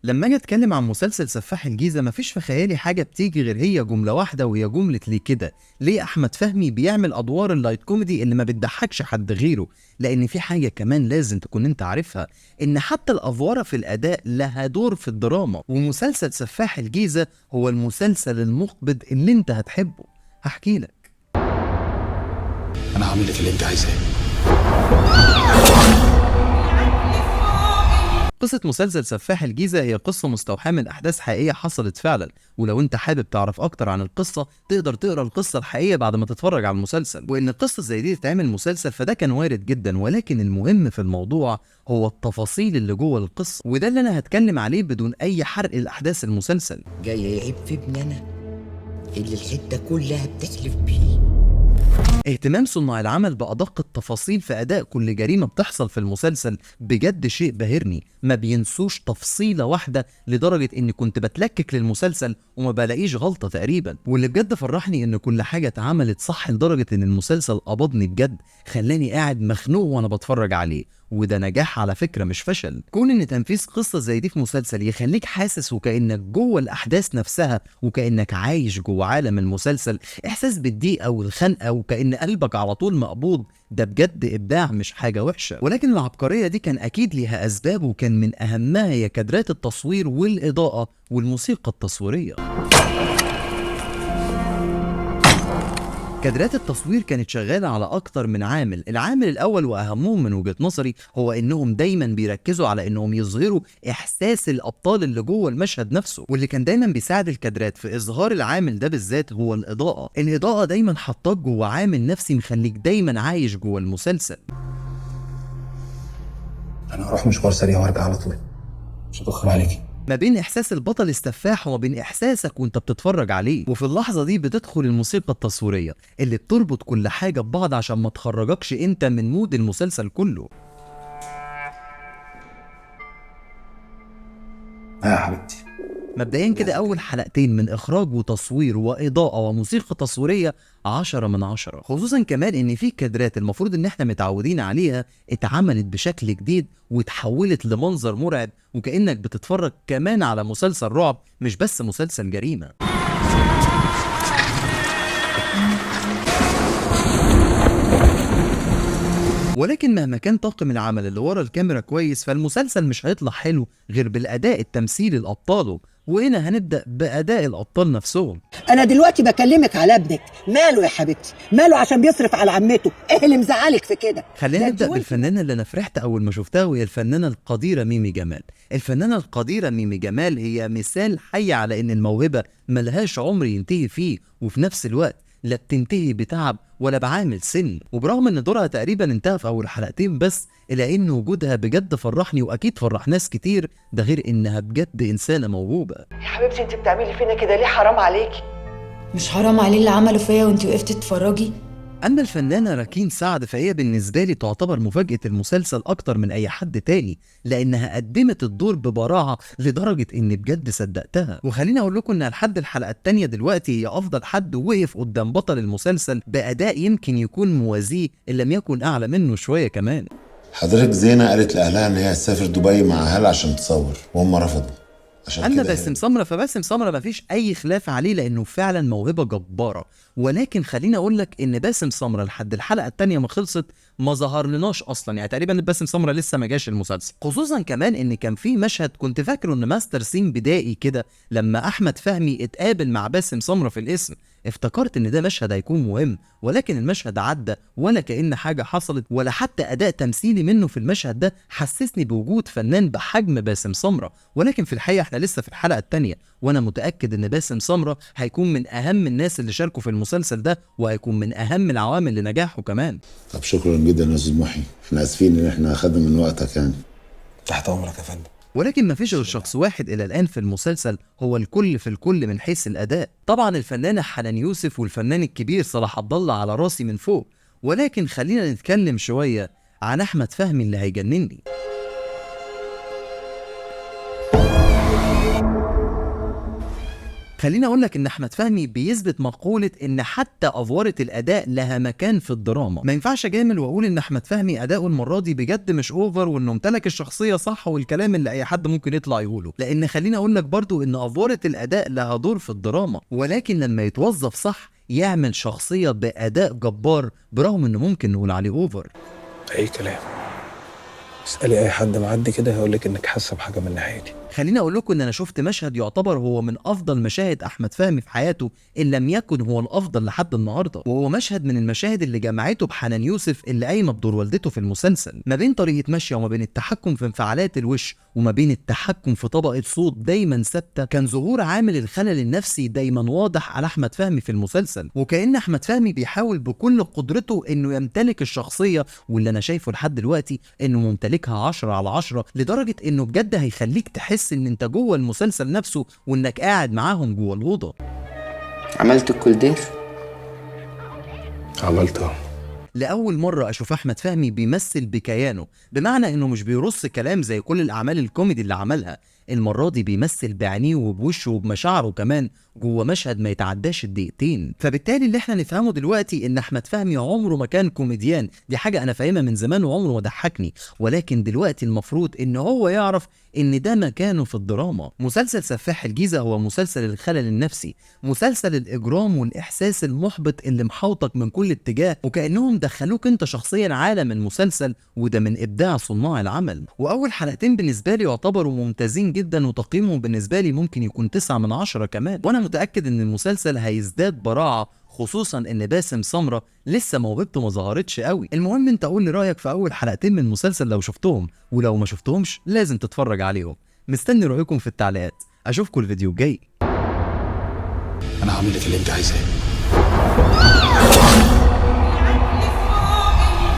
لما اجي اتكلم عن مسلسل سفاح الجيزه مفيش في خيالي حاجه بتيجي غير هي جمله واحده، وهي جمله ليه كده؟ ليه احمد فهمي بيعمل ادوار اللايت كوميدي اللي ما بتضحكش حد غيره؟ لان في حاجه كمان لازم تكون انت عارفها، ان حتى الافواره في الاداء لها دور في الدراما، ومسلسل سفاح الجيزه هو المسلسل المقبض اللي انت هتحبه. هحكي لك. انا هعمل لك اللي انت عايزاه. قصة مسلسل سفاح الجيزة هي قصة مستوحاة من أحداث حقيقية حصلت فعلا، ولو أنت حابب تعرف أكتر عن القصة تقدر تقرأ القصة الحقيقية بعد ما تتفرج على المسلسل. وإن القصة زي دي تتعمل مسلسل فده كان وارد جدا، ولكن المهم في الموضوع هو التفاصيل اللي جوه القصة، وده اللي أنا هتكلم عليه بدون أي حرق الأحداث المسلسل. جاي يعيب في ابننا اللي الحتة كلها بتحلف بيه. اهتمام صناع العمل بأدق التفاصيل في أداء كل جريمة بتحصل في المسلسل بجد شيء باهرني، ما بينسوش تفصيلة واحدة لدرجة إني كنت بتلكك للمسلسل وما بلاقيش غلطة تقريبا. واللي بجد فرحني إن كل حاجة اتعملت صح لدرجة إن المسلسل قبضني بجد، خلاني قاعد مخنوق وأنا بتفرج عليه، وده نجاح على فكرة مش فشل. كون ان تنفيذ قصة زي دي في مسلسل يخليك حاسس وكأنك جوه الأحداث نفسها، وكأنك عايش جوه عالم المسلسل، إحساس بالضيقة والخنقة وكأن قلبك على طول مقبوض، ده بجد إبداع مش حاجة وحشة. ولكن العبقرية دي كان أكيد ليها أسباب، وكان من أهمها هي كادرات التصوير والإضاءة والموسيقى التصويرية. كادرات التصوير كانت شغالة على أكتر من عامل. العامل الأول وأهمهم من وجهة نظري هو إنهم دايما بيركزوا على إنهم يظهروا إحساس الأبطال اللي جوه المشهد نفسه، واللي كان دايما بيساعد الكادرات في إظهار العامل ده بالذات هو الإضاءة. الإضاءة دايما حطاك جوه عامل نفسي مخليك دايما عايش جوه المسلسل. انا هروح مشوار سريع وارجع على طول، مش هتأخر عليكي. ما بين احساس البطل السفاح وما بين احساسك وانت بتتفرج عليه، وفي اللحظه دي بتدخل الموسيقى التصويريه اللي بتربط كل حاجه ببعض عشان ما تخرجكش انت من مود المسلسل كله. يا حبيبتي، مبدئيا كده اول حلقتين من اخراج وتصوير واضاءه وموسيقى تصويريه 10 من 10، خصوصا كمان ان في كادرات المفروض ان احنا متعودين عليها اتعملت بشكل جديد واتحولت لمنظر مرعب، وكأنك بتتفرج كمان على مسلسل رعب مش بس مسلسل جريمة. ولكن مهما كان طاقم العمل اللي ورا الكاميرا كويس، فالمسلسل مش هيطلع حلو غير بالأداء التمثيلي لأبطاله. وهنا هنبدأ بأداء الأبطال نفسهم. انا دلوقتي بكلمك على ابنك، ماله يا حبيبتي؟ ماله عشان بيصرف على عمته؟ ايه اللي مزعلك في كده؟ خلينا ده نبدأ انت بالفنانة اللي أنا فرحت أول ما شفتها، وهي الفنانة القديرة ميمي جمال. الفنانة القديرة ميمي جمال هي مثال حي على إن الموهبة ملهاش عمر ينتهي فيه، وفي نفس الوقت لا بتنتهي بتعب ولا بعامل سن. وبرغم ان دورها تقريبا انتهى في اول حلقتين بس، الا ان وجودها بجد فرحني واكيد فرح ناس كتير، ده غير انها بجد انسانة موهوبة. يا حبيبتي انت بتعملي فينا كده ليه؟ حرام عليكي. مش حرام عليه اللي عمله فيا وانتي وقفتي تتفرجي؟ اما الفنانة راكين سعد فهي بالنسبة لي تعتبر مفاجأة المسلسل اكتر من اي حد تاني، لانها قدمت الدور ببراعة لدرجة اني بجد صدقتها. وخليني اقول لكم انها لحد الحلقة التانية دلوقتي هي افضل حد وقف قدام بطل المسلسل باداء يمكن يكون موازيه ان لم يكن اعلى منه شوية كمان. حضرتك زينة قالت لأهلها إن هي هتسافر دبي مع أهلها عشان تصور، وهم رفضوا. عشان اما كده باسم سمرة فباسم سمرة مفيش اي خلاف عليه لانه فعلا موهبة جبارة. ولكن خليني اقول لك ان باسم سمرة لحد الحلقة التانية ما خلصت ما ظهر لناش اصلا، يعني تقريبا باسم سمرة لسه ما جاش المسلسل. خصوصا كمان ان كان في مشهد كنت فاكره ان ماستر سين بدائي كده، لما احمد فهمي اتقابل مع باسم سمرة في الاسم، افتكرت ان ده مشهد هيكون مهم، ولكن المشهد عدى ولا كأن حاجة حصلت، ولا حتى اداء تمثيلي منه في المشهد ده حسسني بوجود فنان بحجم باسم سمرة. ولكن في الحقيقة احنا لسه في الحلقة التانية، وانا متأكد ان باسم سمرة هيكون من اهم الناس اللي شاركوا في المسلسل ده، وهيكون من اهم العوامل لنجاحه كمان. طب شكرا جدا يا أستاذ محي، احنا آسفين إن احنا أخدنا من وقتك يعني. تحت امرك يا فندم. ولكن مفيش غير شخص واحد الى الان في المسلسل هو الكل في الكل من حيث الاداء، طبعا الفنانة حنان يوسف والفنان الكبير صلاح عبد الله على راسي من فوق. ولكن خلينا نتكلم شوية عن احمد فهمي اللي هيجنني. خليني اقول لك ان احمد فهمي بيثبت مقولة ان حتى افورة الاداء لها مكان في الدراما. ما ينفعش اجامل واقول ان احمد فهمي اداؤه المرة دي بجد مش اوفر وانه امتلك الشخصية صح والكلام اللي اي حد ممكن يطلع يقوله، لان خليني اقول لك برضو ان افورة الاداء لها دور في الدراما، ولكن لما يتوظف صح يعمل شخصية باداء جبار برغم انه ممكن نقول عليه اوفر. اي كلام. اسالي اي حد معدي كده هيقول لك انك حاسه بحاجه من ناحيتي. خليني اقول لكم ان انا شفت مشهد يعتبر هو من افضل مشاهد احمد فهمي في حياته ان لم يكن هو الافضل لحد النهارده، وهو مشهد من المشاهد اللي جمعته بحنان يوسف اللي قايمه بدور والدته في المسلسل، ما بين طريقه مشيه وما بين التحكم في انفعالات الوش وما بين التحكم في طبقه صوت دايما ثابته، كان ظهور عامل الخلل النفسي دايما واضح على احمد فهمي في المسلسل، وكأن احمد فهمي بيحاول بكل قدرته انه يمتلك الشخصيه، واللي انا شايفه لحد دلوقتي انه ممتلكها 10/10 لدرجه انه بجد هيخليك تحس ان انت جوه المسلسل نفسه وانك قاعد معاهم جوه الاوضه. عملت الكولدير؟ عملته. لأول مرة أشوف أحمد فهمي بيمثل بكيانه، بمعنى إنه مش بيرص كلام زي كل الأعمال الكوميدي اللي عملها، المرة دي بيمثل بعينيه وبوشه وبمشاعره كمان جوه مشهد ما يتعداش الدقيقتين. فبالتالي اللي احنا نفهمه دلوقتي ان احمد فهمي عمره ما كان كوميديان، دي حاجة انا فاهمها من زمان وعمره ما ضحكني، ولكن دلوقتي المفروض ان هو يعرف ان ده مكانه في الدراما. مسلسل سفاح الجيزة هو مسلسل الخلل النفسي، مسلسل الاجرام والاحساس المحبط اللي محاوطك من كل اتجاه، وكأنهم دخلوك انت شخصيا عالم المسلسل، وده من ابداع صناع العمل. واول حلقتين بالنسبة لي يعتبروا ممتازين جدا وتقييمهم بالنسبة لي ممكن يكون 9/10 كمان، وانا متأكد ان المسلسل هيزداد براعة، خصوصا ان باسم سمرة لسه موهبته ما ظهرتش قوي. المهم انت قول لي رايك في اول حلقتين من المسلسل لو شفتهم، ولو ما شفتهمش لازم تتفرج عليهم. مستني رايكم في التعليقات، اشوفكم الفيديو الجاي. انا هعمل لك اللي انت عايزاه.